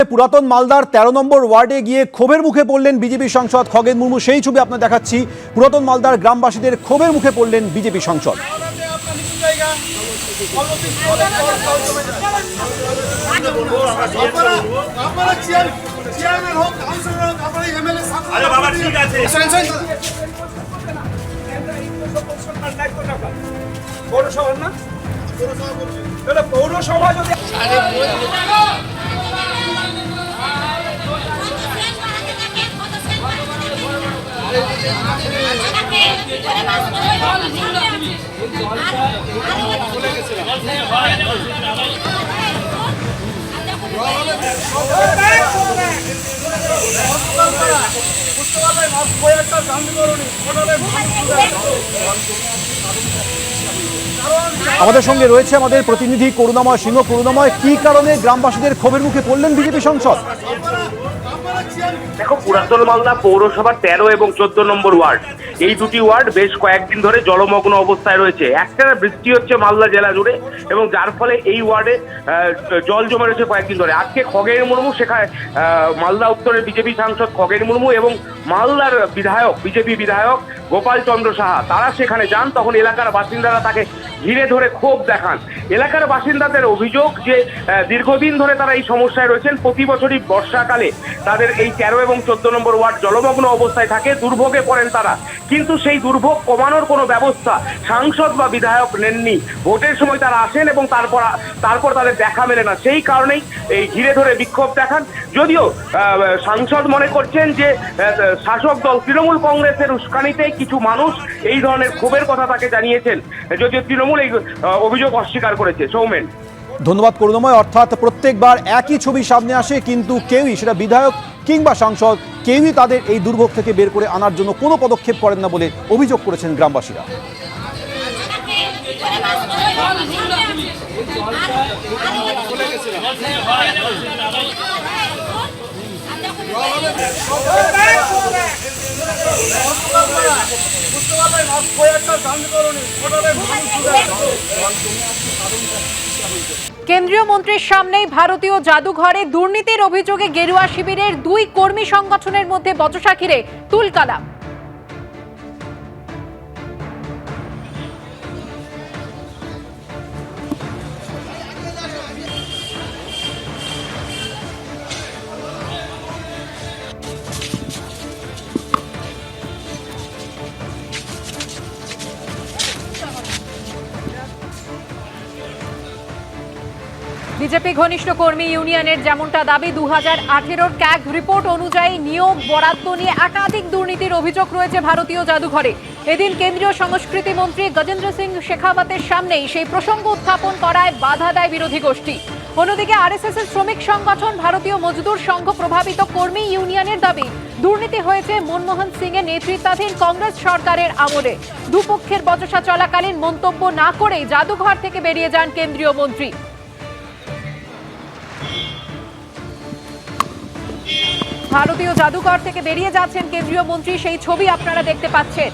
পুরাতন মালদার 13 নম্বর ওয়ার্ডে গিয়ে ক্ষোভের মুখে পড়লেন বিজেপি সাংসদ খগেন মুর্মু। সেই ছবি আপনাদের দেখাচ্ছি। পুরাতন মালদার গ্রামবাসীদের ক্ষোভের মুখে পড়লেন বিজেপি সাংসদ। পৌরসভা যদি আমাদের সঙ্গে রয়েছে আমাদের প্রতিনিধি করুণাময় সিংহ। করুণাময়, কি কারণে গ্রামবাসীদের ক্ষোভের মুখে পড়লেন বিজেপি সাংসদ? দেখো, পুরাতন মালদা পৌরসভার 13 এবং 14 নম্বর ওয়ার্ড, এই দুটি ওয়ার্ড বেশ কয়েকদিন ধরে জলমগ্ন অবস্থায় রয়েছে। একটানা বৃষ্টি হচ্ছে মালদা জেলা জুড়ে এবং যার ফলে এই ওয়ার্ডে জল জমে রয়েছে কয়েকদিন ধরে। আজকে খগেন মুর্মু সেখানে মালদা উত্তরের বিজেপি সাংসদ খগেন মুর্মু এবং মালদার বিজেপি বিধায়ক গোপাল চন্দ্র সাহা তারা সেখানে যান। তখন এলাকার বাসিন্দারা তাকে ঘিরে ধরে ক্ষোভ দেখান। এলাকার বাসিন্দাদের অভিযোগ যে দীর্ঘদিন ধরে তারা এই সমস্যায় রয়েছেন। প্রতি বছরই বর্ষাকালে তাদের এই 13 এবং 14 নম্বর ওয়ার্ড জলমগ্ন অবস্থায় থাকে, দুর্ভোগে পড়েন তারা। কিন্তু সেই দুর্ভোগ কমানোর কোনো ব্যবস্থা সাংসদ বা বিধায়ক নেননি। ভোটের সময় তারা আসেন এবং তারপর তাদের দেখা মেলে না। সেই কারণেই এই ঘিরে ধরে বিক্ষোভ দেখান। যদিও সাংসদ মনে করছেন যে শাসক দল তৃণমূল কংগ্রেসের উস্কানিতেই কিছু মানুষ এই ধরনের ক্ষোভের কথা তাকে জানিয়েছেন, যদিও তৃণমূল এই অভিযোগ অস্বীকার করেছে। সৌমেন, ধন্যবাদ করুণাময়। অর্থাৎ প্রত্যেকবার একই ছবি সামনে আসে, কিন্তু কেউই, সেটা বিধায়ক কিংবা সাংসদ, কেউই তাদের এই দুর্ভোগ থেকে বের করে আনার জন্য কোনো পদক্ষেপ করেন না বলে অভিযোগ করেছেন গ্রামবাসীরা। কেন্দ্রীয় মন্ত্রীর সামনেই ভারতীয় জাদুঘরে দুর্নীতির অভিযোগে গেরুয়া শিবিরের 2 কর্মী সংগঠনের মধ্যে বচসা ঘিরে তুলকালা। বিজেপি ঘনিষ্ঠ কর্মী ইউনিয়নের যেমনটা দাবি, 2018 ক্যাগ রিপোর্ট অনুযায়ী নিয়োগ বরাদ্দ নিয়ে একাধিক দুর্নীতির অভিযোগ রয়েছে ভারতীয় জাদুঘরে। এদিন কেন্দ্রীয় সংস্কৃতি মন্ত্রী গজেন্দ্র সিং শেখাওয়াতের সামনেই সেই প্রসঙ্গ উত্থাপন করায় বাধা দেয় বিরোধী গোষ্ঠী। অন্যদিকে আরএসএস এর শ্রমিক সংগঠন ভারতীয় মজদুর সংঘ প্রভাবিত কর্মী ইউনিয়নের দাবি, দুর্নীতি হয়েছে মনমোহন সিং এর নেতৃত্বাধীন কংগ্রেস সরকারের আমলে। দুপক্ষের বচসা চলাকালীন মন্তব্য না করেই জাদুঘর থেকে বেরিয়ে যান কেন্দ্রীয় মন্ত্রী। ভারতীয় জাদুঘর থেকে বেরিয়ে যাচ্ছেন কেন্দ্রীয় মন্ত্রী, সেই ছবি আপনারা দেখতে পাচ্ছেন।